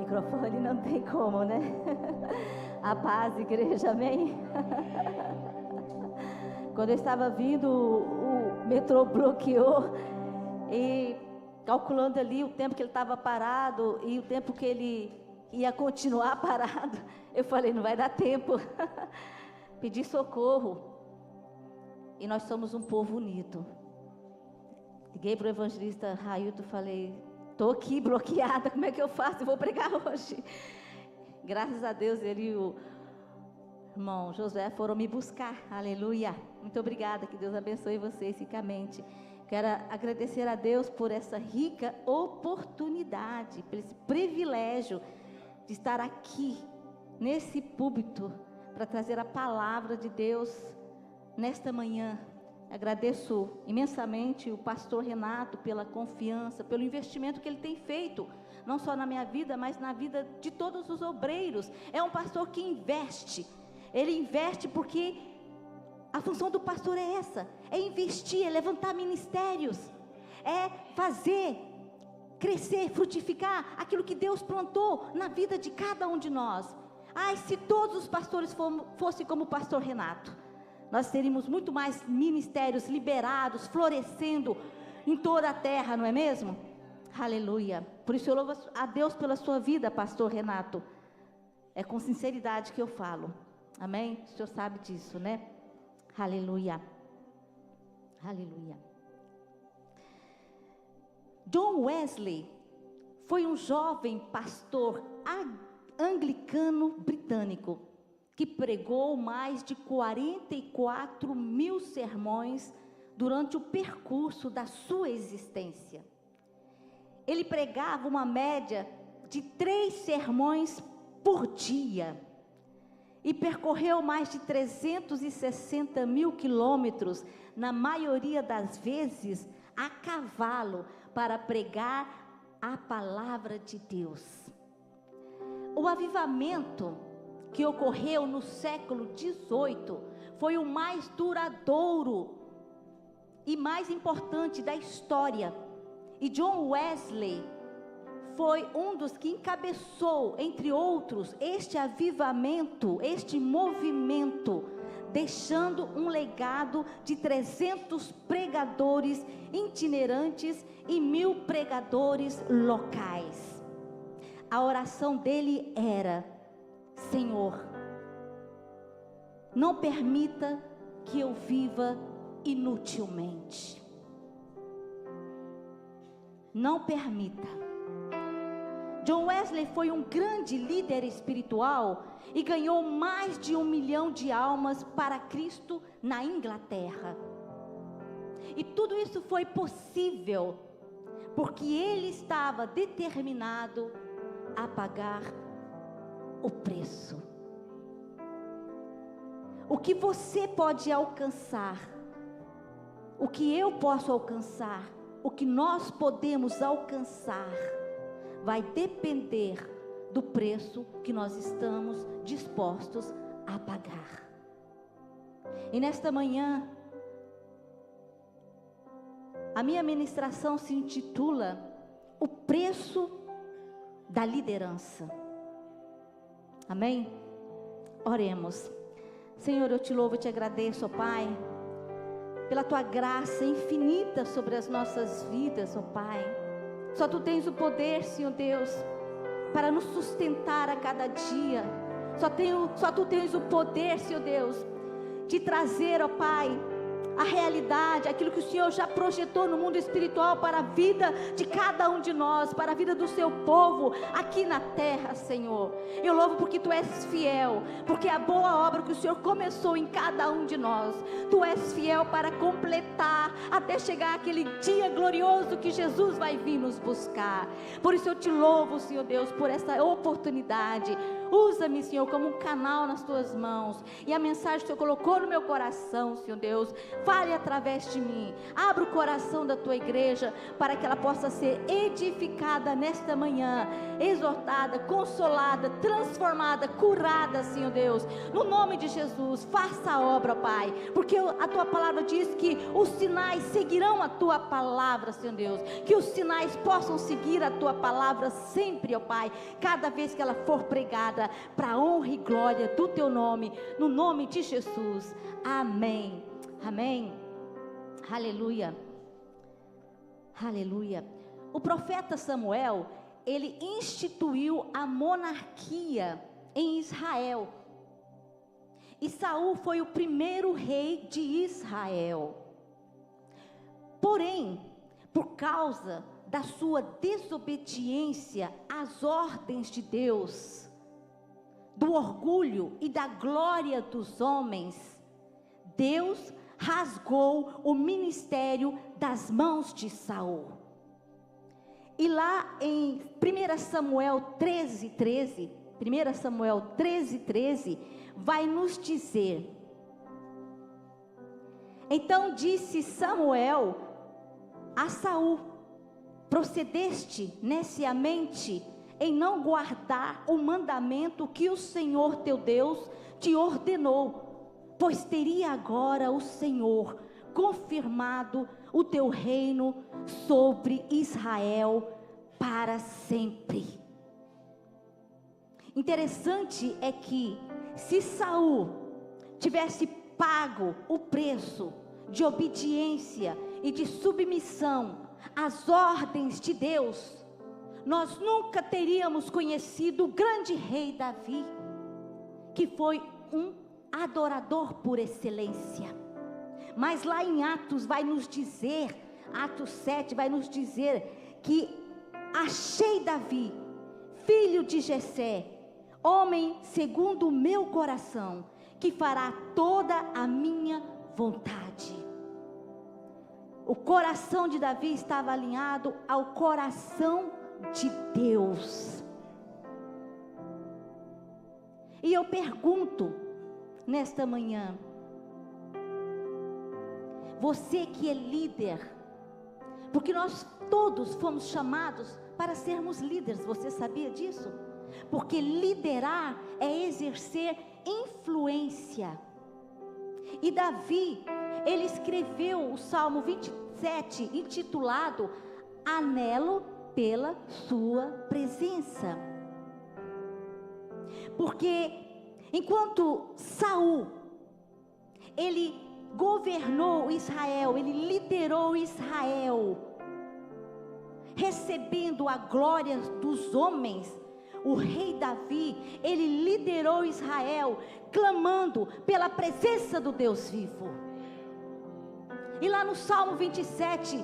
microfone, não tem como, né? A paz, igreja, amém? Quando eu estava vindo, o metrô bloqueou e calculando ali o tempo que ele estava parado e o tempo que ele ia continuar parado, eu falei, não vai dar tempo. Pedi socorro. E nós somos um povo unido. Liguei para o evangelista Railton e falei, estou aqui bloqueada, como é que eu faço? Eu vou pregar hoje. Graças a Deus, ele e o irmão Josué foram me buscar, aleluia. Muito obrigada, que Deus abençoe vocês ricamente. Quero agradecer a Deus por essa rica oportunidade, por esse privilégio de estar aqui, nesse púlpito, para trazer a palavra de Deus nesta manhã. Agradeço imensamente o pastor Renato pela confiança, pelo investimento que ele tem feito, não só na minha vida, mas na vida de todos os obreiros. É um pastor que investe, ele investe porque a função do pastor é essa, é investir, é levantar ministérios, é fazer crescer, frutificar aquilo que Deus plantou na vida de cada um de nós. Ai, se todos os pastores fossem como o pastor Renato, nós teríamos muito mais ministérios liberados, florescendo em toda a terra, não é mesmo? Aleluia. Por isso eu louvo a Deus pela sua vida, pastor Renato. É com sinceridade que eu falo. Amém? O senhor sabe disso, né? Aleluia. Aleluia. John Wesley foi um jovem pastor anglicano britânico que pregou mais de 44 mil sermões durante o percurso da sua existência. Ele pregava uma média de 3 sermões por dia e percorreu mais de 360 mil quilômetros, na maioria das vezes a cavalo, para pregar a palavra de Deus. O avivamento que ocorreu no século XVIII foi o mais duradouro e mais importante da história. E John Wesley foi um dos que encabeçou, entre outros, este avivamento, este movimento, deixando um legado de 300 pregadores itinerantes e 1000 pregadores locais. A oração dele era: Senhor, não permita que eu viva inutilmente. Não permita. John Wesley foi um grande líder espiritual e ganhou mais de 1 milhão de almas para Cristo na Inglaterra. E tudo isso foi possível porque ele estava determinado a pagar o preço. O que você pode alcançar, o que eu posso alcançar, o que nós podemos alcançar, vai depender do preço que nós estamos dispostos a pagar. E nesta manhã, a minha ministração se intitula O Preço da Liderança. Amém? Oremos. Senhor, eu te louvo e te agradeço, ó Pai, pela tua graça infinita sobre as nossas vidas, ó Pai. Só tu tens o poder, Senhor Deus, para nos sustentar a cada dia. Só tu tens o poder, Senhor Deus, de trazer, ó Pai, a realidade, aquilo que o Senhor já projetou no mundo espiritual para a vida de cada um de nós, para a vida do seu povo aqui na terra, Senhor. Eu louvo porque tu és fiel, porque a boa obra que o Senhor começou em cada um de nós, tu és fiel para completar até chegar aquele dia glorioso que Jesus vai vir nos buscar. Por isso eu te louvo, Senhor Deus, por essa oportunidade. Usa-me, Senhor, como um canal nas tuas mãos. E a mensagem que o Senhor colocou no meu coração, Senhor Deus, fale através de mim. Abra o coração da tua igreja para que ela possa ser edificada nesta manhã, exortada, consolada, transformada, curada, Senhor Deus. No nome de Jesus, faça a obra, Pai, porque a tua palavra diz que os sinais seguirão a tua palavra, Senhor Deus. Que os sinais possam seguir a tua palavra sempre, ó Pai, cada vez que ela for pregada, para a honra e glória do teu nome, no nome de Jesus. Amém. Amém. Aleluia. Aleluia. O profeta Samuel, ele instituiu a monarquia em Israel. E Saul foi o primeiro rei de Israel. Porém, por causa da sua desobediência às ordens de Deus, do orgulho e da glória dos homens, Deus rasgou o ministério das mãos de Saul. E lá em 1 Samuel 13:13, 1 Samuel 13:13, vai nos dizer: então disse Samuel a Saul: procedeste neciamente em não guardar o mandamento que o Senhor teu Deus te ordenou, pois teria agora o Senhor confirmado o teu reino sobre Israel para sempre. Interessante é que se Saul tivesse pago o preço de obediência e de submissão às ordens de Deus, nós nunca teríamos conhecido o grande rei Davi, que foi um adorador por excelência. Mas lá em Atos vai nos dizer, Atos 7 vai nos dizer que achei Davi, filho de Jessé, homem segundo o meu coração, que fará toda a minha vontade. O coração de Davi estava alinhado ao coração de Deus. E eu pergunto nesta manhã, você que é líder, porque nós todos fomos chamados para sermos líderes, você sabia disso? Porque liderar é exercer influência. E Davi, ele escreveu o Salmo 27, intitulado Anelo pela sua presença. Porque enquanto Saul, ele governou Israel, ele liderou Israel, recebendo a glória dos homens, o rei Davi, ele liderou Israel, clamando pela presença do Deus vivo. E lá no Salmo 27,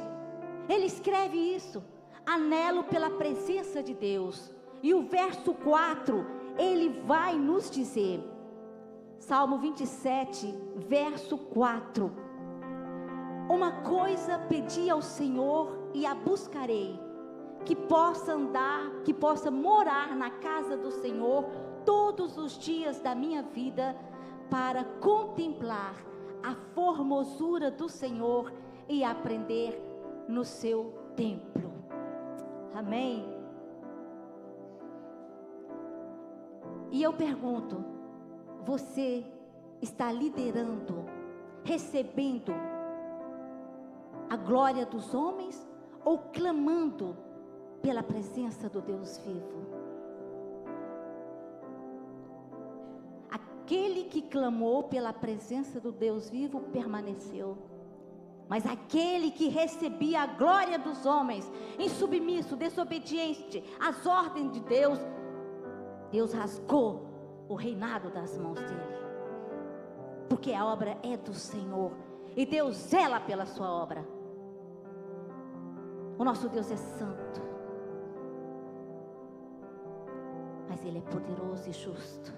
ele escreve isso: anelo pela presença de Deus. E o verso 4, ele vai nos dizer, Salmo 27, verso 4: uma coisa pedi ao Senhor e a buscarei, que possa andar, que possa morar na casa do Senhor todos os dias da minha vida, para contemplar a formosura do Senhor e aprender no seu templo. Amém? E eu pergunto, você está liderando, recebendo a glória dos homens ou clamando pela presença do Deus vivo? Aquele que clamou pela presença do Deus vivo permaneceu. Mas aquele que recebia a glória dos homens, insubmisso, desobediente às ordens de Deus, Deus rasgou o reinado das mãos dele. Porque a obra é do Senhor e Deus zela pela sua obra. O nosso Deus é santo, mas Ele é poderoso e justo.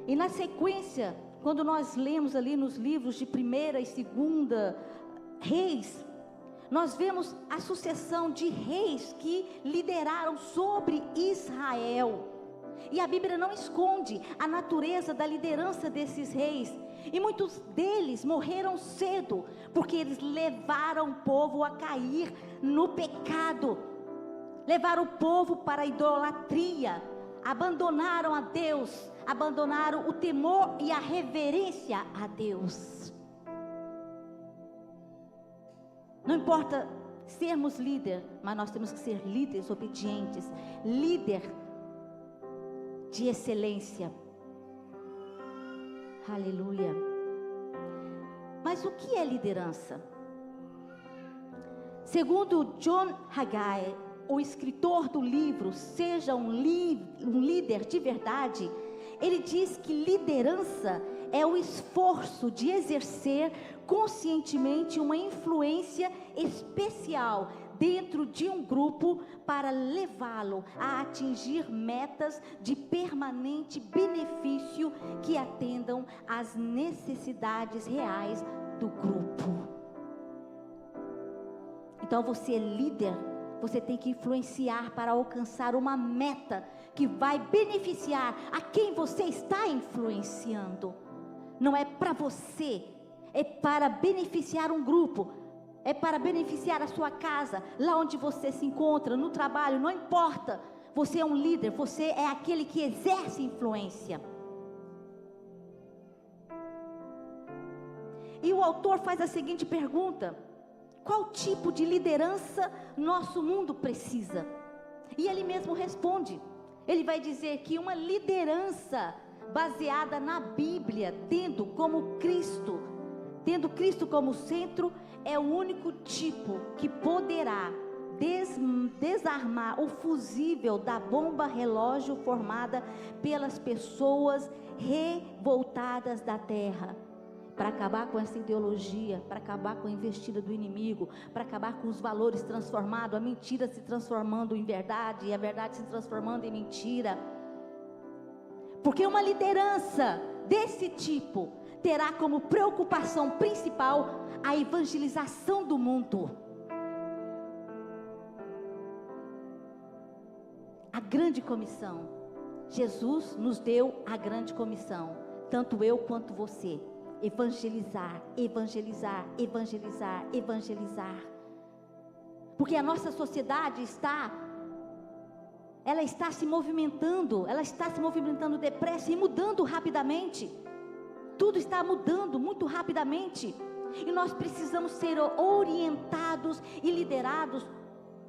E na sequência, quando nós lemos ali nos livros de 1ª e 2ª Reis, nós vemos a sucessão de reis que lideraram sobre Israel. E a Bíblia não esconde a natureza da liderança desses reis. E muitos deles morreram cedo, porque eles levaram o povo a cair no pecado. Levaram o povo para a idolatria. Abandonaram a Deus. Abandonaram o temor e a reverência a Deus. Não importa sermos líder, mas nós temos que ser líderes obedientes. Líder de excelência. Aleluia. Mas o que é liderança? Segundo John Haggai, o escritor do livro Seja um Líder de Verdade, ele diz que liderança é o esforço de exercer conscientemente uma influência especial dentro de um grupo para levá-lo a atingir metas de permanente benefício que atendam às necessidades reais do grupo. Então você é líder, você tem que influenciar para alcançar uma meta que vai beneficiar a quem você está influenciando. Não é para você, é para beneficiar um grupo. É para beneficiar a sua casa, lá onde você se encontra, no trabalho, não importa. Você é um líder, você é aquele que exerce influência. E o autor faz a seguinte pergunta: qual tipo de liderança nosso mundo precisa? E ele mesmo responde. Ele vai dizer que uma liderança baseada na Bíblia, tendo Cristo como centro, é o único tipo que poderá desarmar o fusível da bomba relógio formada pelas pessoas revoltadas da terra, para acabar com essa ideologia, para acabar com a investida do inimigo, para acabar com os valores transformados, a mentira se transformando em verdade e a verdade se transformando em mentira. Porque uma liderança desse tipo terá como preocupação principal a evangelização do mundo. A grande comissão. Jesus nos deu a grande comissão, tanto eu quanto você. Evangelizar, evangelizar, evangelizar, evangelizar. Porque a nossa sociedade está se movimentando depressa e mudando rapidamente. Tudo está mudando muito rapidamente. E nós precisamos ser orientados e liderados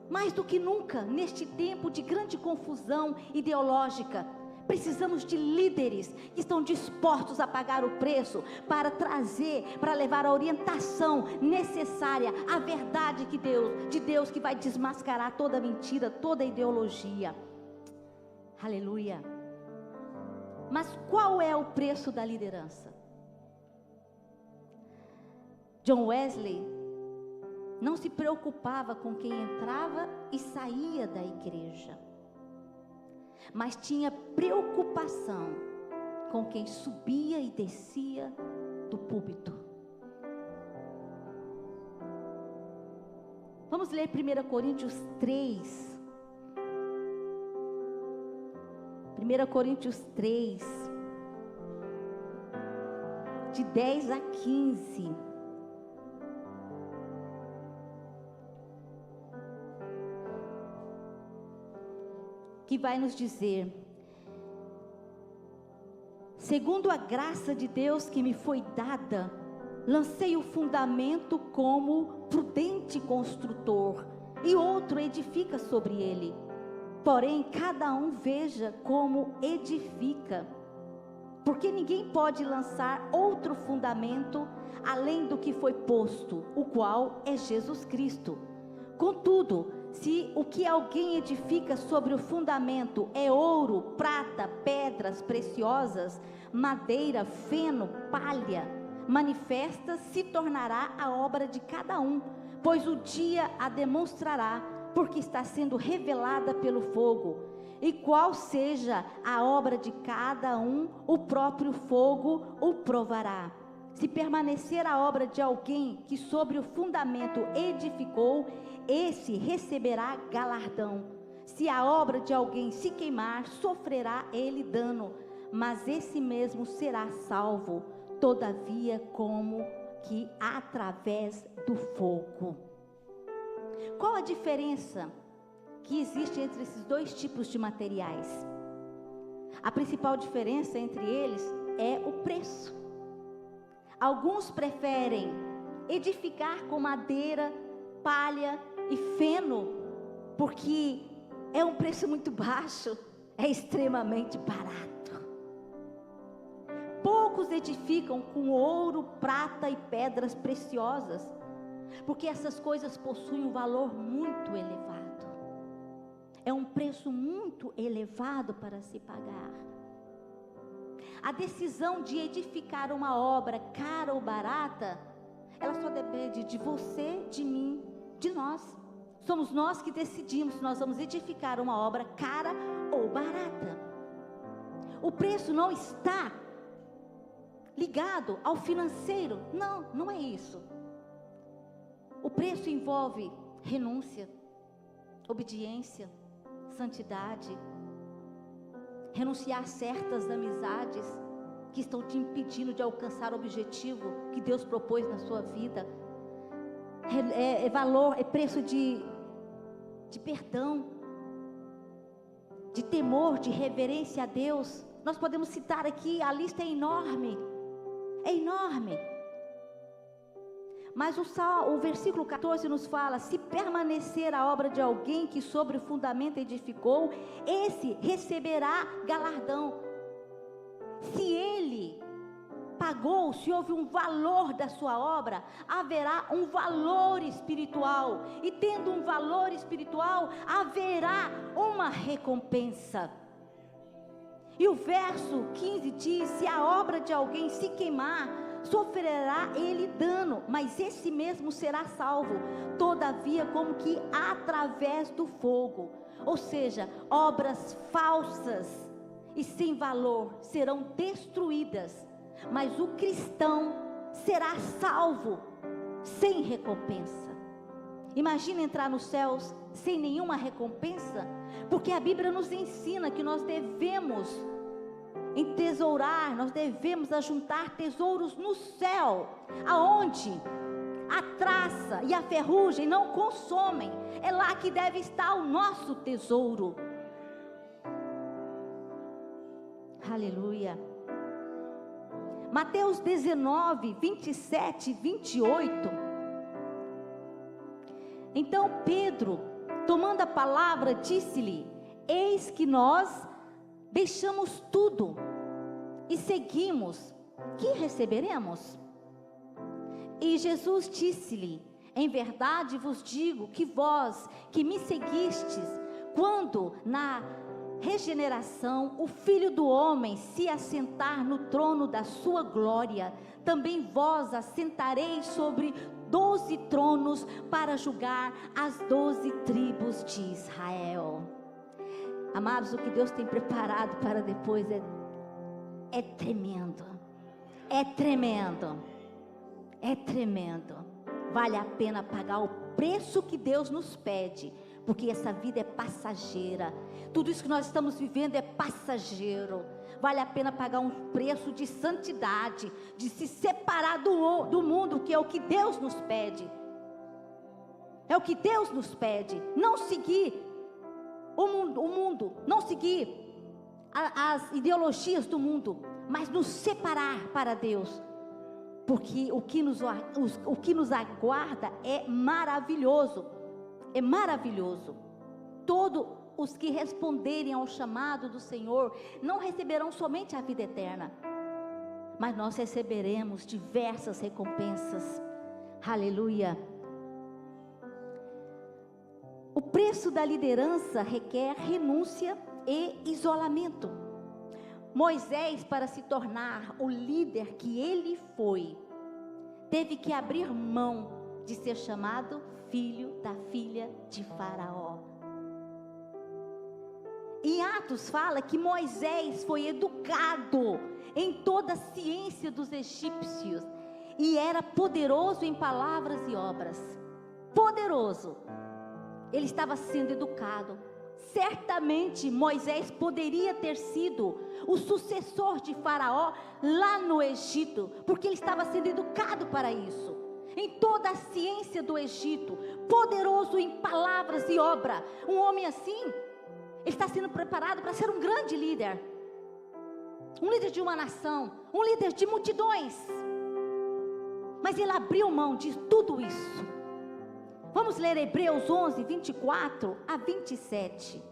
mais do que nunca neste tempo de grande confusão ideológica. Precisamos de líderes que estão dispostos a pagar o preço para levar a orientação necessária, a verdade de Deus que vai desmascarar toda mentira, toda ideologia. Aleluia. Mas qual é o preço da liderança? John Wesley não se preocupava com quem entrava e saía da igreja, mas tinha preocupação com quem subia e descia do púlpito. Vamos ler 1 Coríntios 3. 1 Coríntios 3, de 10 a 15. Que vai nos dizer: segundo a graça de Deus que me foi dada, lancei o fundamento como prudente construtor, e outro edifica sobre ele. Porém, cada um veja como edifica, porque ninguém pode lançar outro fundamento além do que foi posto, o qual é Jesus Cristo. Contudo, se o que alguém edifica sobre o fundamento é ouro, prata, pedras preciosas, madeira, feno, palha, manifesta se tornará a obra de cada um, pois o dia a demonstrará, porque está sendo revelada pelo fogo. E qual seja a obra de cada um, o próprio fogo o provará. Se permanecer a obra de alguém que sobre o fundamento edificou, esse receberá galardão. Se a obra de alguém se queimar, sofrerá ele dano, mas esse mesmo será salvo, todavia como que através do fogo. Qual a diferença que existe entre esses dois tipos de materiais? A principal diferença entre eles é o preço. Alguns preferem edificar com madeira, palha e feno, porque é um preço muito baixo, é extremamente barato. Poucos edificam com ouro, prata e pedras preciosas, porque essas coisas possuem um valor muito elevado. É um preço muito elevado para se pagar. A decisão de edificar uma obra cara ou barata, ela só depende de você, de mim, de nós. Somos nós que decidimos se nós vamos edificar uma obra cara ou barata. O preço não está ligado ao financeiro. Não, não é isso. O preço envolve renúncia, obediência, santidade, renunciar a certas amizades que estão te impedindo de alcançar o objetivo que Deus propôs na sua vida. É valor, é preço de perdão, de temor, de reverência a Deus. Nós podemos citar aqui, a lista é enorme, mas o versículo 14 nos fala: se permanecer a obra de alguém que sobre o fundamento edificou, esse receberá galardão. Se ele pagou, se houve um valor da sua obra, haverá um valor espiritual, e tendo um valor espiritual, haverá uma recompensa. E o verso 15 diz: se a obra de alguém se queimar, sofrerá ele dano, mas esse mesmo será salvo, todavia como que através do fogo. Ou seja, obras falsas e sem valor serão destruídas, mas o cristão será salvo sem recompensa. Imagina entrar nos céus sem nenhuma recompensa, porque a Bíblia nos ensina que nós devemos entesourar, nós devemos ajuntar tesouros no céu, aonde a traça e a ferrugem não consomem. É lá que deve estar o nosso tesouro. Aleluia. Mateus 19, 27 e 28. Então Pedro, tomando a palavra, disse-lhe: eis que nós deixamos tudo e seguimos, que receberemos? E Jesus disse-lhe: em verdade vos digo que vós que me seguistes, quando na regeneração o Filho do Homem se assentar no trono da sua glória, também vós assentareis sobre 12 tronos para julgar as 12 tribos de Israel. Amados, o que Deus tem preparado para depois é tremendo, é tremendo, é tremendo. Vale a pena pagar o preço que Deus nos pede, porque essa vida é passageira. Tudo isso que nós estamos vivendo é passageiro. Vale a pena pagar um preço de santidade, de se separar do mundo, que é o que Deus nos pede. É o que Deus nos pede. Não seguir o mundo, não seguir as ideologias do mundo, mas nos separar para Deus. Porque o que nos aguarda é maravilhoso. É maravilhoso. Todos os que responderem ao chamado do Senhor não receberão somente a vida eterna, mas nós receberemos diversas recompensas. Aleluia. O preço da liderança requer renúncia e isolamento. Moisés, para se tornar o líder que ele foi, teve que abrir mão de ser chamado filho da filha de Faraó. Em Atos fala que Moisés foi educado em toda a ciência dos egípcios. e era poderoso em palavras e obras. Poderoso. Ele estava sendo educado. Certamente Moisés poderia ter sido o sucessor de Faraó lá no Egito, porque ele estava sendo educado para isso. Em toda a ciência do Egito, poderoso em palavras e obra. Um homem assim, ele está sendo preparado para ser um grande líder. Um líder de uma nação, um líder de multidões. Mas ele abriu mão de tudo isso. Vamos ler Hebreus 11, 24 a 27.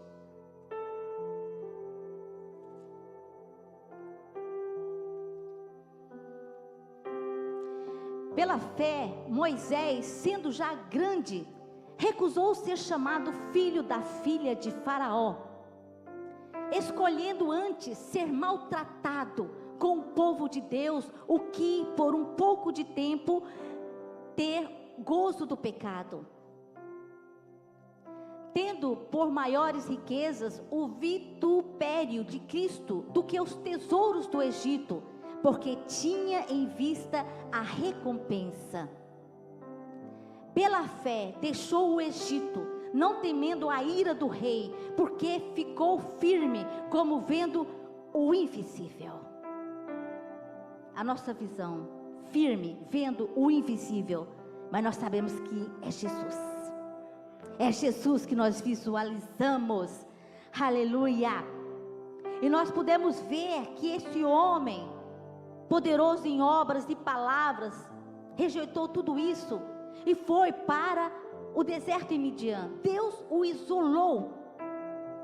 Pela fé, Moisés, sendo já grande, recusou ser chamado filho da filha de Faraó, escolhendo antes ser maltratado com o povo de Deus, o que por um pouco de tempo ter gozo do pecado, tendo por maiores riquezas o vitupério de Cristo do que os tesouros do Egito, porque tinha em vista a recompensa. Pela fé deixou o Egito, não temendo a ira do rei, porque ficou firme, como vendo o invisível. A nossa visão, firme, vendo o invisível, mas nós sabemos que é Jesus. É Jesus que nós visualizamos. Aleluia. E nós podemos ver que esse homem, poderoso em obras e palavras, rejeitou tudo isso e foi para o deserto em Midian. Deus o isolou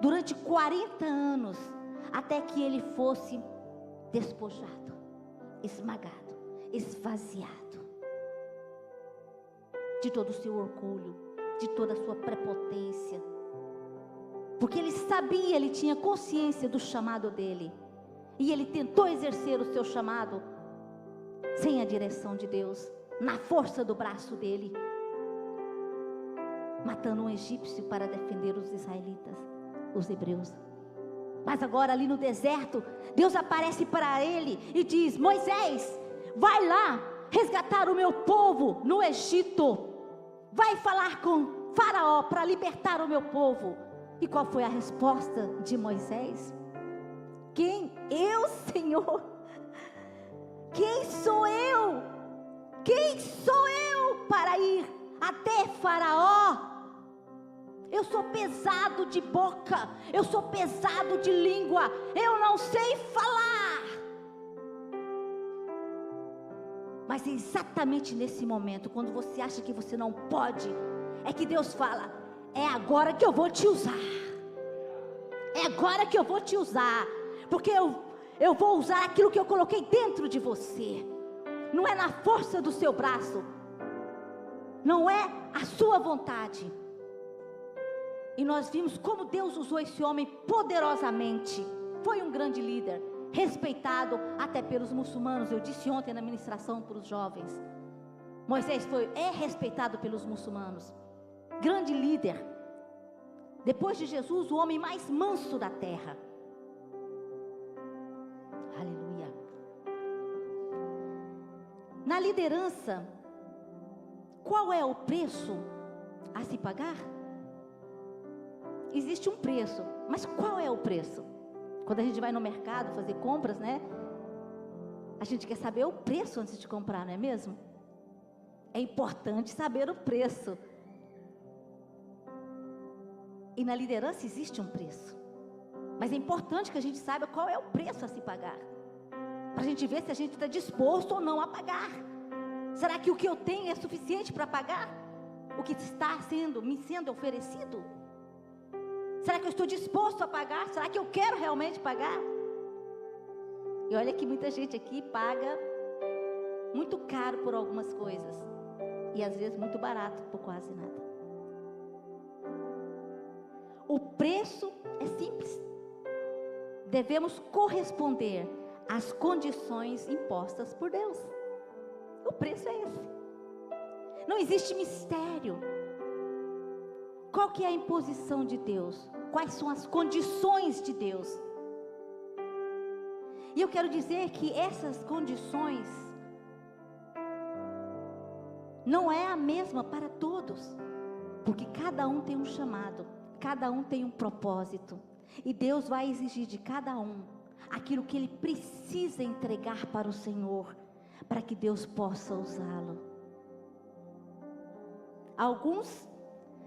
durante 40 anos, até que ele fosse despojado, esmagado, esvaziado de todo o seu orgulho, de toda a sua prepotência, porque ele sabia, ele tinha consciência do chamado dele, e ele tentou exercer o seu chamado sem a direção de Deus, na força do braço dele, matando um egípcio para defender os israelitas, os hebreus. Mas agora ali no deserto, Deus aparece para ele e diz: Moisés, vai lá resgatar o meu povo no Egito, vai falar com Faraó para libertar o meu povo. E qual foi a resposta de Moisés? Quem? Eu, Senhor? Quem sou eu? Quem sou eu para ir até Faraó? Eu sou pesado de boca, eu sou pesado de língua, eu não sei falar. Mas é exatamente nesse momento, quando você acha que você não pode, é que Deus fala: é agora que eu vou te usar. É agora que eu vou te usar, porque eu vou usar aquilo que eu coloquei dentro de você. Não é na força do seu braço, não é a sua vontade. E nós vimos como Deus usou esse homem poderosamente. Foi um grande líder, respeitado até pelos muçulmanos. Eu disse ontem na ministração para os jovens, Moisés é respeitado pelos muçulmanos. Grande líder. Depois de Jesus, o homem mais manso da terra. Aleluia. Na liderança, qual é o preço a se pagar? Existe um preço, mas qual é o preço? Quando a gente vai no mercado fazer compras, né? A gente quer saber o preço antes de comprar, não é mesmo? É importante saber o preço. E na liderança existe um preço, mas é importante que a gente saiba qual é o preço a se pagar, para a gente ver se a gente está disposto ou não a pagar. Será que o que eu tenho é suficiente para pagar o que está me sendo oferecido? Será que eu estou disposto a pagar? Será que eu quero realmente pagar? E olha que muita gente aqui paga muito caro por algumas coisas, e às vezes muito barato por quase nada. O preço é simples. Devemos corresponder às condições impostas por Deus. O preço é esse. Não existe mistério. Qual que é a imposição de Deus? Quais são as condições de Deus? E eu quero dizer que essas condições não é a mesma para todos, porque cada um tem um chamado, cada um tem um propósito, e Deus vai exigir de cada um aquilo que ele precisa entregar para o Senhor, para que Deus possa usá-lo. Alguns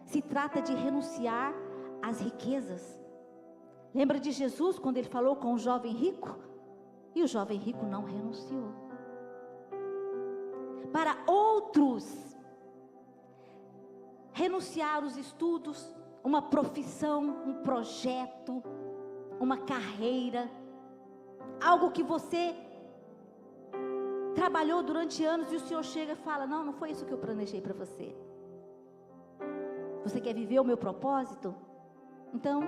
se trata de renunciar às riquezas. Lembra de Jesus quando ele falou com o jovem rico? E o jovem rico não renunciou. Para outros, renunciar os estudos, uma profissão, um projeto, uma carreira, algo que você trabalhou durante anos e o Senhor chega e fala: não, não foi isso que eu planejei para você. Você quer viver o meu propósito? Então,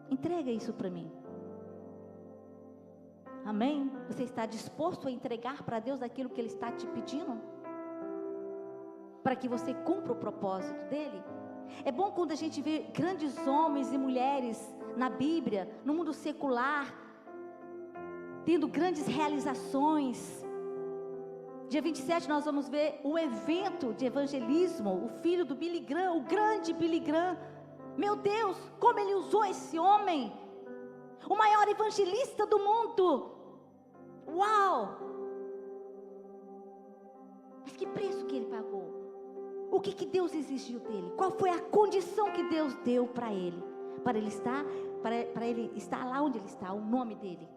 entrega isso para mim. Amém? Você está disposto a entregar para Deus aquilo que Ele está te pedindo? Para que você cumpra o propósito dEle? É bom quando a gente vê grandes homens e mulheres na Bíblia, no mundo secular, tendo grandes realizações. Dia 27 nós vamos ver o evento de evangelismo, o filho do Billy Graham, o grande Billy Graham. Meu Deus, como ele usou esse homem, o maior evangelista do mundo. Uau! Mas que preço que ele pagou? O que Deus exigiu dele? Qual foi a condição que Deus deu para ele? Para ele estar lá onde ele está, o nome dele.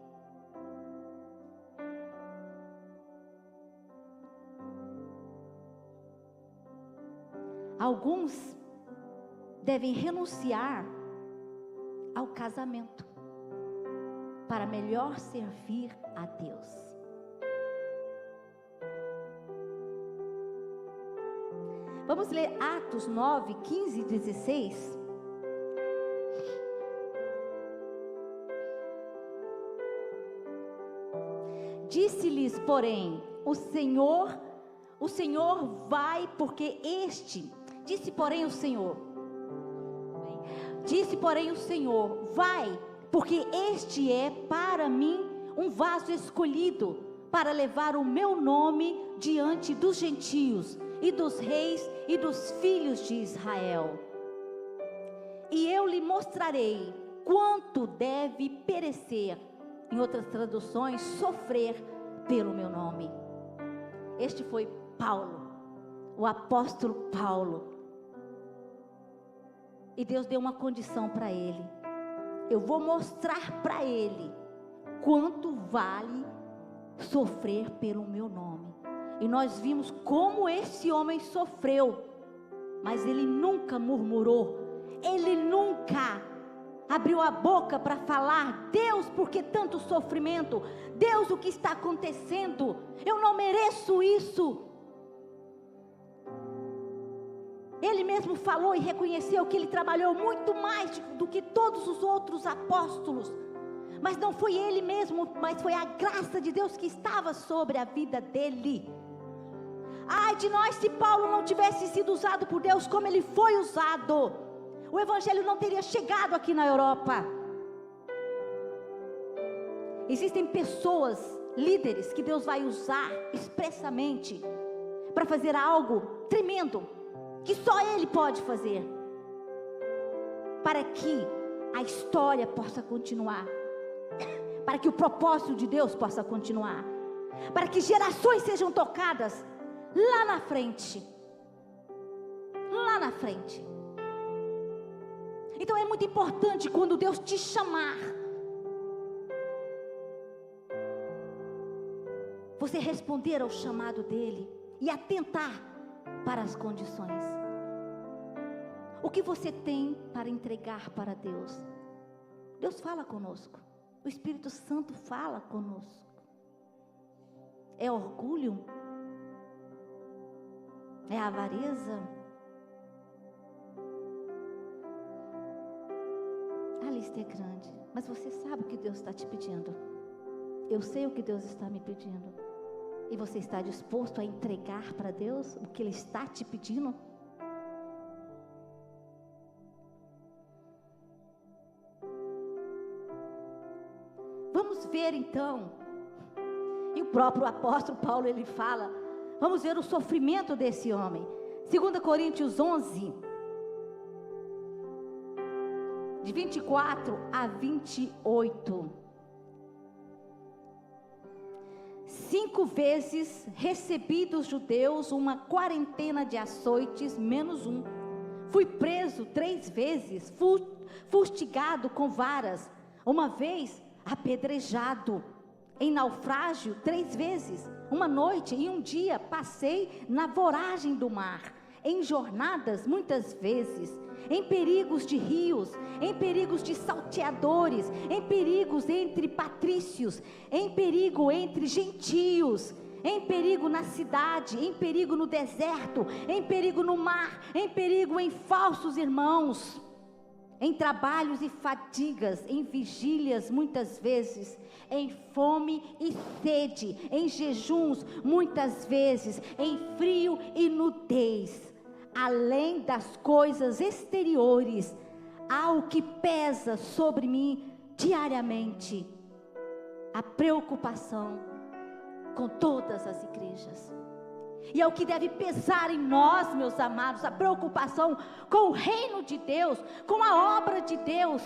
Alguns devem renunciar ao casamento para melhor servir a Deus. Vamos ler Atos 9, 15 e 16. Disse-lhes, porém, o Senhor vai, porque disse, porém, o Senhor, vai, porque este é para mim um vaso escolhido, para levar o meu nome diante dos gentios, e dos reis, e dos filhos de Israel. E eu lhe mostrarei quanto deve perecer, em outras traduções, sofrer pelo meu nome. Este foi Paulo, o apóstolo Paulo. E Deus deu uma condição para ele: eu vou mostrar para ele quanto vale sofrer pelo meu nome. E nós vimos como esse homem sofreu, mas ele nunca murmurou, ele nunca abriu a boca para falar: Deus, por que tanto sofrimento? Deus, o que está acontecendo? Eu não mereço isso. Ele mesmo falou e reconheceu que ele trabalhou muito mais do que todos os outros apóstolos, mas não foi ele mesmo, mas foi a graça de Deus que estava sobre a vida dele. Ai de nós se Paulo não tivesse sido usado por Deus como ele foi usado, o evangelho não teria chegado aqui na Europa. Existem pessoas, líderes, que Deus vai usar expressamente para fazer algo tremendo, que só Ele pode fazer, para que a história possa continuar, para que o propósito de Deus possa continuar, para que gerações sejam tocadas lá na frente. Então é muito importante, quando Deus te chamar, você responder ao chamado dele e atentar para as condições. O que você tem para entregar para Deus? Deus fala conosco, o Espírito Santo fala conosco. É orgulho? É avareza? A lista é grande, mas você sabe o que Deus está te pedindo. Eu sei o que Deus está me pedindo. E você está disposto a entregar para Deus o que Ele está te pedindo? Vamos ver então. E o próprio apóstolo Paulo, ele fala Vamos ver o sofrimento desse homem. 2 Coríntios 11, de 24 a 28. 5 vezes recebi dos judeus uma quarentena de açoites, menos um. Fui preso 3 vezes, fustigado com varas, uma vez apedrejado. Em naufrágio 3 vezes, uma noite e um dia passei na voragem do mar, em jornadas muitas vezes, em perigos de rios, em perigos de salteadores, em perigos entre patrícios, em perigo entre gentios, em perigo na cidade, em perigo no deserto, em perigo no mar, em perigo em falsos irmãos, em trabalhos e fadigas, em vigílias muitas vezes, em fome e sede, em jejuns muitas vezes, em frio e nudez. Além das coisas exteriores, há o que pesa sobre mim diariamente: a preocupação com todas as igrejas. E é o que deve pesar em nós, meus amados, a preocupação com o reino de Deus, com a obra de Deus,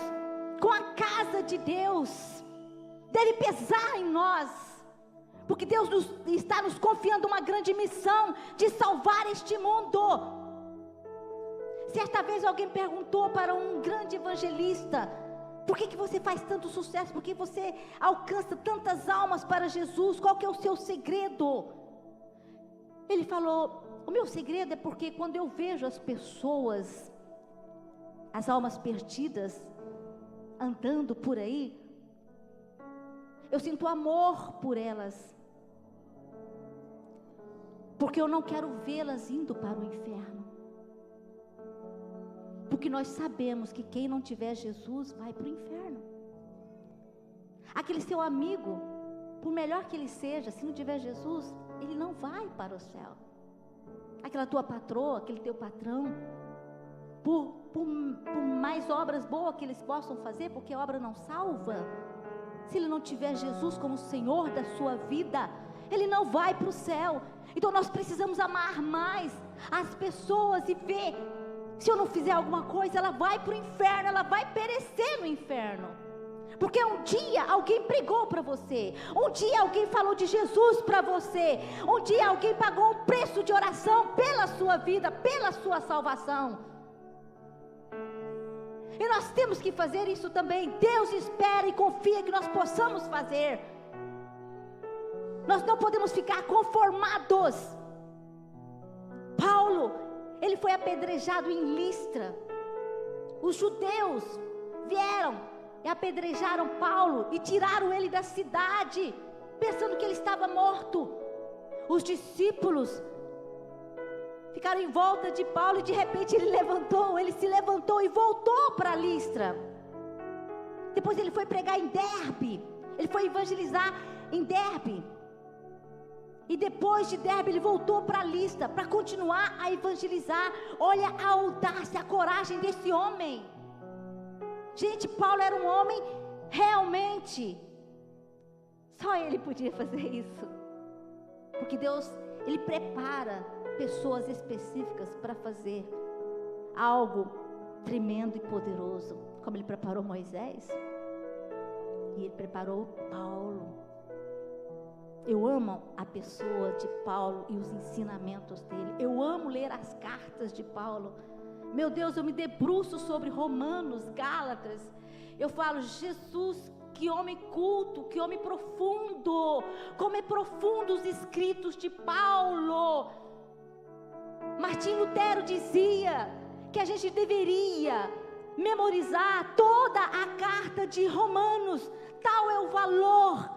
com a casa de Deus. Deve pesar em nós, porque Deus está nos confiando uma grande missão de salvar este mundo. Certa vez alguém perguntou para um grande evangelista: por que você faz tanto sucesso? Por que você alcança tantas almas para Jesus? Qual que é o seu segredo? Ele falou: o meu segredo é porque quando eu vejo as pessoas, as almas perdidas, andando por aí, eu sinto amor por elas, porque eu não quero vê-las indo para o inferno. Porque nós sabemos que quem não tiver Jesus vai para o inferno. Aquele seu amigo, por melhor que ele seja, se não tiver Jesus, ele não vai para o céu. Aquela tua patroa, aquele teu patrão, por mais obras boas que eles possam fazer, porque a obra não salva, se ele não tiver Jesus como Senhor da sua vida, ele não vai para o céu. Então nós precisamos amar mais as pessoas e ver: se eu não fizer alguma coisa, ela vai para o inferno, ela vai perecer no inferno. Porque um dia alguém pregou para você, um dia alguém falou de Jesus para você, um dia alguém pagou um preço de oração pela sua vida, pela sua salvação. E nós temos que fazer isso também. Deus espera e confia que nós possamos fazer. Nós não podemos ficar conformados. Paulo, ele foi apedrejado em Listra. Os judeus vieram e apedrejaram Paulo e tiraram ele da cidade, pensando que ele estava morto. Os discípulos ficaram em volta de Paulo e de repente ele se levantou e voltou para Listra. Depois ele foi pregar em Derbe, ele foi evangelizar em Derbe. E depois de Derbe ele voltou para Listra para continuar a evangelizar. Olha a audácia, a coragem desse homem. Gente, Paulo era um homem realmente, só ele podia fazer isso, porque Deus, ele prepara pessoas específicas para fazer algo tremendo e poderoso, como ele preparou Moisés, e ele preparou Paulo. Eu amo a pessoa de Paulo e os ensinamentos dele. Eu amo ler as cartas de Paulo. Meu Deus, eu me debruço sobre Romanos, Gálatas. Eu falo: Jesus, que homem culto, que homem profundo. Como é profundo os escritos de Paulo. Martim Lutero dizia que a gente deveria memorizar toda a carta de Romanos. Tal é o valor.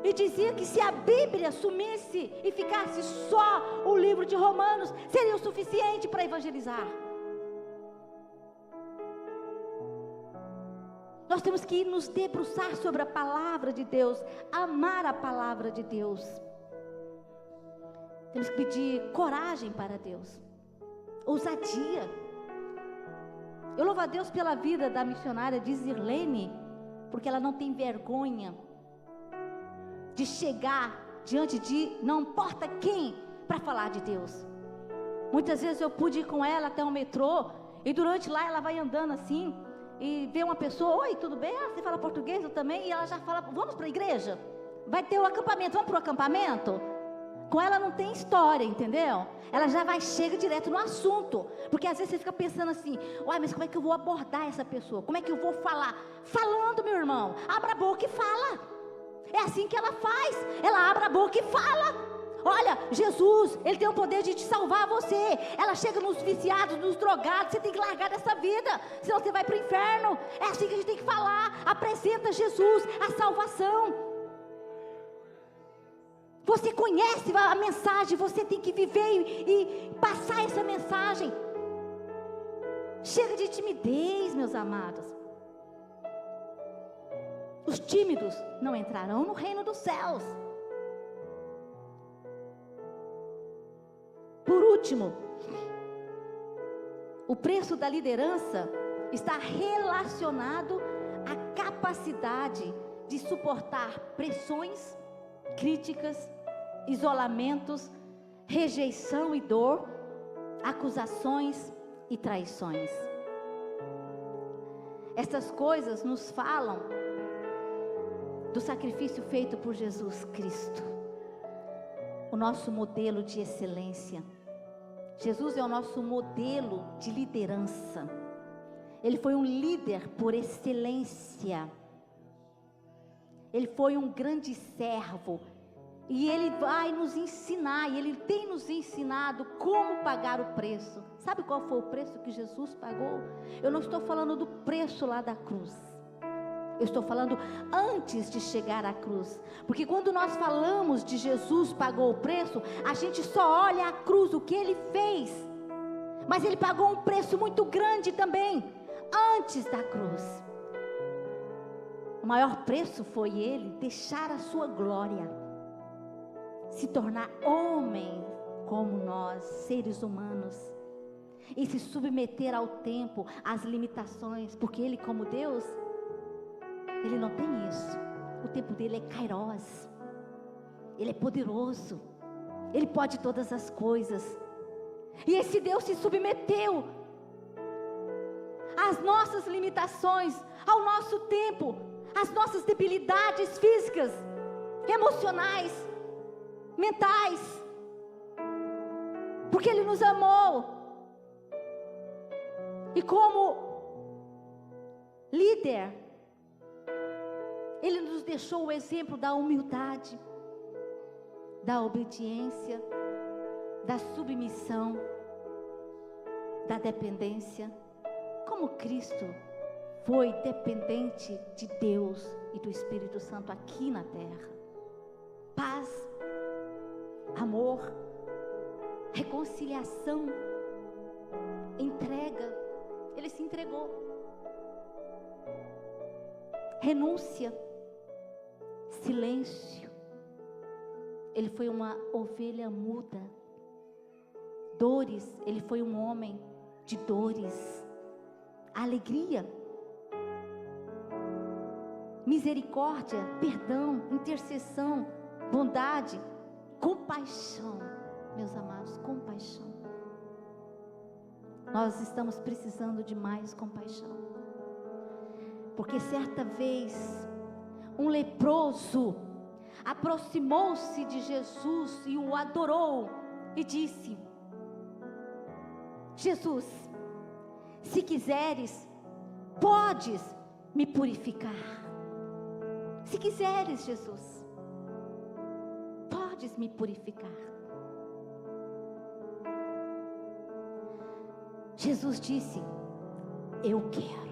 E dizia que se a Bíblia sumisse e ficasse só o livro de Romanos, seria o suficiente para evangelizar. Nós temos que nos debruçar sobre a palavra de Deus, amar a palavra de Deus. Temos que pedir coragem para Deus, ousadia. Eu louvo a Deus pela vida da missionária de Zirlene, porque ela não tem vergonha de chegar diante de não importa quem para falar de Deus. Muitas vezes eu pude ir com ela até o metrô e durante lá ela vai andando assim e vê uma pessoa, oi, tudo bem? Ah, você fala português? Eu também. E ela já fala, vamos para a igreja? Vai ter o acampamento, vamos para o acampamento? Com ela não tem história, entendeu? Ela já vai, chega direto no assunto. Porque às vezes você fica pensando assim, uai, mas como é que eu vou abordar essa pessoa? Como é que eu vou falar? Falando, meu irmão, abra a boca e fala. É assim que ela faz, ela abre a boca e fala. Olha, Jesus, Ele tem o poder de te salvar você. Ela chega nos viciados, nos drogados. Você tem que largar dessa vida, senão você vai para o inferno. É assim que a gente tem que falar. Apresenta Jesus, a salvação. Você conhece a mensagem, você tem que viver e passar essa mensagem. Chega de timidez, meus amados. Os tímidos não entrarão no reino dos céus. Por último, o preço da liderança está relacionado à capacidade de suportar pressões, críticas, isolamentos, rejeição e dor, acusações e traições. Essas coisas nos falam do sacrifício feito por Jesus Cristo, o nosso modelo de excelência. Jesus é o nosso modelo de liderança. Ele foi um líder por excelência. Ele foi um grande servo. E Ele vai nos ensinar, e Ele tem nos ensinado como pagar o preço. Sabe qual foi o preço que Jesus pagou? Eu não estou falando do preço lá da cruz. Eu estou falando antes de chegar à cruz. Porque quando nós falamos de Jesus pagou o preço, a gente só olha a cruz, o que Ele fez. Mas Ele pagou um preço muito grande também, antes da cruz. O maior preço foi Ele deixar a sua glória, se tornar homem como nós, seres humanos, e se submeter ao tempo, às limitações, porque Ele, como Deus, Ele não tem isso. O tempo dele é Kairos. Ele é poderoso. Ele pode todas as coisas. E esse Deus se submeteu às nossas limitações, ao nosso tempo, às nossas debilidades físicas, emocionais, mentais, porque Ele nos amou. E como líder, Ele nos deixou o exemplo da humildade, da obediência, da submissão, da dependência. Como Cristo foi dependente de Deus e do Espírito Santo aqui na terra. Paz, amor, reconciliação, entrega. Ele se entregou. Renúncia, silêncio. Ele foi uma ovelha muda. Dores, Ele foi um homem de dores. Alegria, misericórdia, perdão, intercessão, bondade, compaixão. Meus amados, compaixão. Nós estamos precisando de mais compaixão. Porque certa vez, um leproso aproximou-se de Jesus e o adorou e disse: Jesus, se quiseres, podes me purificar. Se quiseres, Jesus, podes me purificar. Jesus disse: eu quero.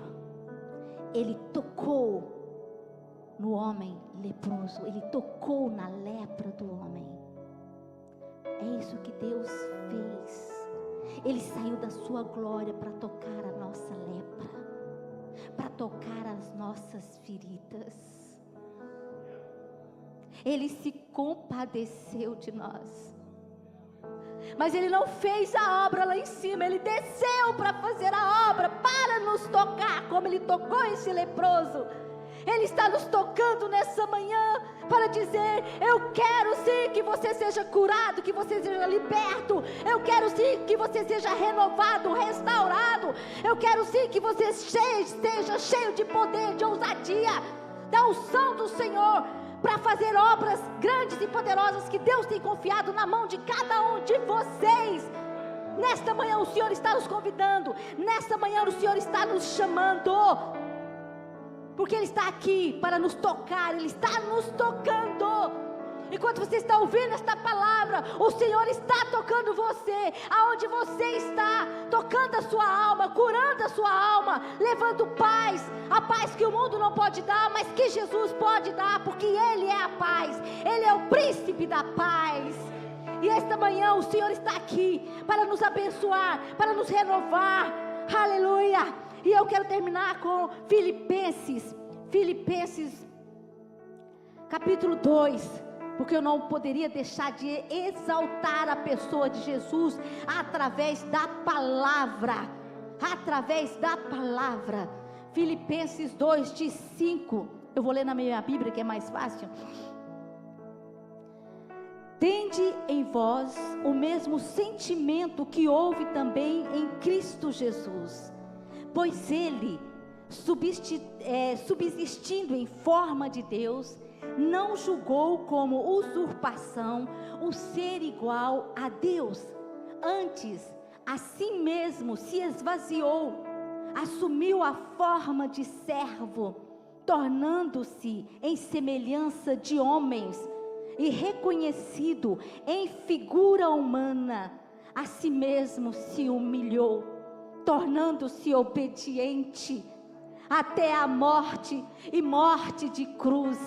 Ele tocou no homem leproso, Ele tocou na lepra do homem. É isso que Deus fez. Ele saiu da sua glória para tocar a nossa lepra, para tocar as nossas feridas. Ele se compadeceu de nós. Mas Ele não fez a obra lá em cima. Ele desceu para fazer a obra, para nos tocar, como Ele tocou esse leproso. Ele está nos tocando nessa manhã, para dizer: eu quero sim que você seja curado, que você seja liberto, eu quero sim que você seja renovado, restaurado, eu quero sim que você esteja cheio de poder, de ousadia, da unção do Senhor, para fazer obras grandes e poderosas que Deus tem confiado na mão de cada um de vocês. Nesta manhã o Senhor está nos convidando, nesta manhã o Senhor está nos chamando, porque Ele está aqui para nos tocar, Ele está nos tocando. Enquanto você está ouvindo esta palavra, o Senhor está tocando você, aonde você está, tocando a sua alma, curando a sua alma, levando paz, a paz que o mundo não pode dar, mas que Jesus pode dar, porque Ele é a paz, Ele é o príncipe da paz. E esta manhã o Senhor está aqui para nos abençoar, para nos renovar, aleluia. E eu quero terminar com Filipenses capítulo 2, porque eu não poderia deixar de exaltar a pessoa de Jesus através da palavra, Filipenses 2, de 5, eu vou ler na minha Bíblia que é mais fácil. Tende em vós o mesmo sentimento que houve também em Cristo Jesus, pois Ele, subsistindo em forma de Deus, não julgou como usurpação o ser igual a Deus, antes a si mesmo se esvaziou, assumiu a forma de servo, tornando-se em semelhança de homens, e reconhecido em figura humana, a si mesmo se humilhou, tornando-se obediente até a morte, e morte de cruz,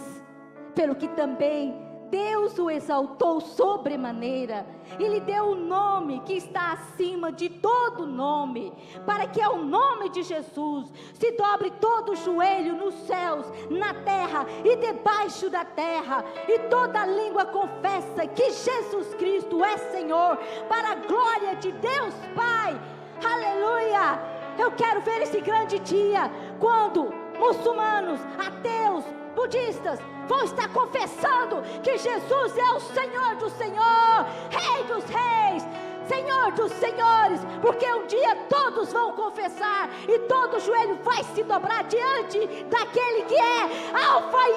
pelo que também Deus o exaltou sobremaneira, e lhe deu o nome que está acima de todo nome, para que ao nome de Jesus se dobre todo o joelho nos céus, na terra e debaixo da terra, e toda língua confessa que Jesus Cristo é Senhor, para a glória de Deus Pai. Aleluia! Eu quero ver esse grande dia, quando muçulmanos, ateus, budistas vão estar confessando que Jesus é o Senhor do Senhor, Rei dos reis, Senhor dos senhores, porque um dia todos vão confessar, e todo joelho vai se dobrar diante daquele que é Alfa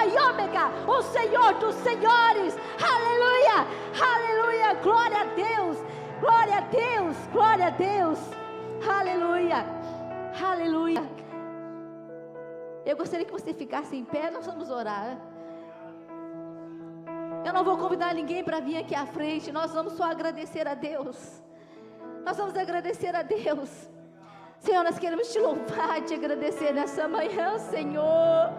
e Ômega, o Senhor dos senhores. Aleluia, aleluia, glória a Deus, glória a Deus, glória a Deus, aleluia, aleluia. Eu gostaria que você ficasse em pé, nós vamos orar. Eu não vou convidar ninguém para vir aqui à frente, nós vamos só agradecer a Deus. Nós vamos agradecer a Deus. Senhor, nós queremos te louvar e te agradecer nessa manhã, Senhor,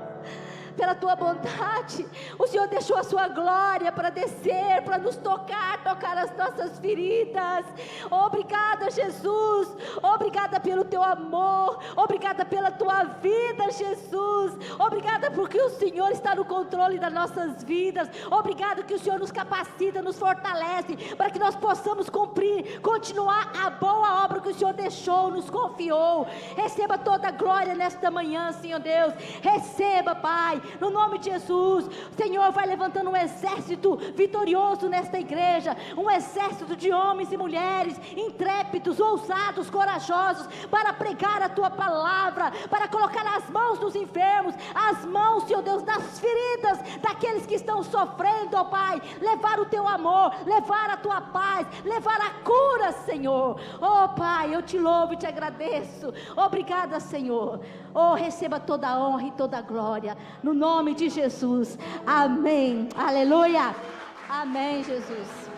pela tua bondade. O Senhor deixou a sua glória para descer, para nos tocar as nossas feridas. Obrigada, Jesus, obrigada pelo teu amor, obrigada pela tua vida, Jesus, obrigada porque o Senhor está no controle das nossas vidas. Obrigado que o Senhor nos capacita, nos fortalece, para que nós possamos continuar a boa obra que o Senhor deixou, nos confiou. Receba toda a glória nesta manhã, Senhor Deus, receba, Pai, no nome de Jesus. O Senhor vai levantando um exército vitorioso nesta igreja, um exército de homens e mulheres intrépidos, ousados, corajosos, para pregar a tua palavra, para colocar as mãos dos enfermos, as mãos, Senhor Deus, nas feridas daqueles que estão sofrendo, ó Pai, levar o teu amor, levar a tua paz, levar a cura, Senhor. Ó Pai, eu te louvo e te agradeço. Obrigada, Senhor. Oh, receba toda a honra e toda a glória, no nome de Jesus, amém, aleluia, amém, Jesus.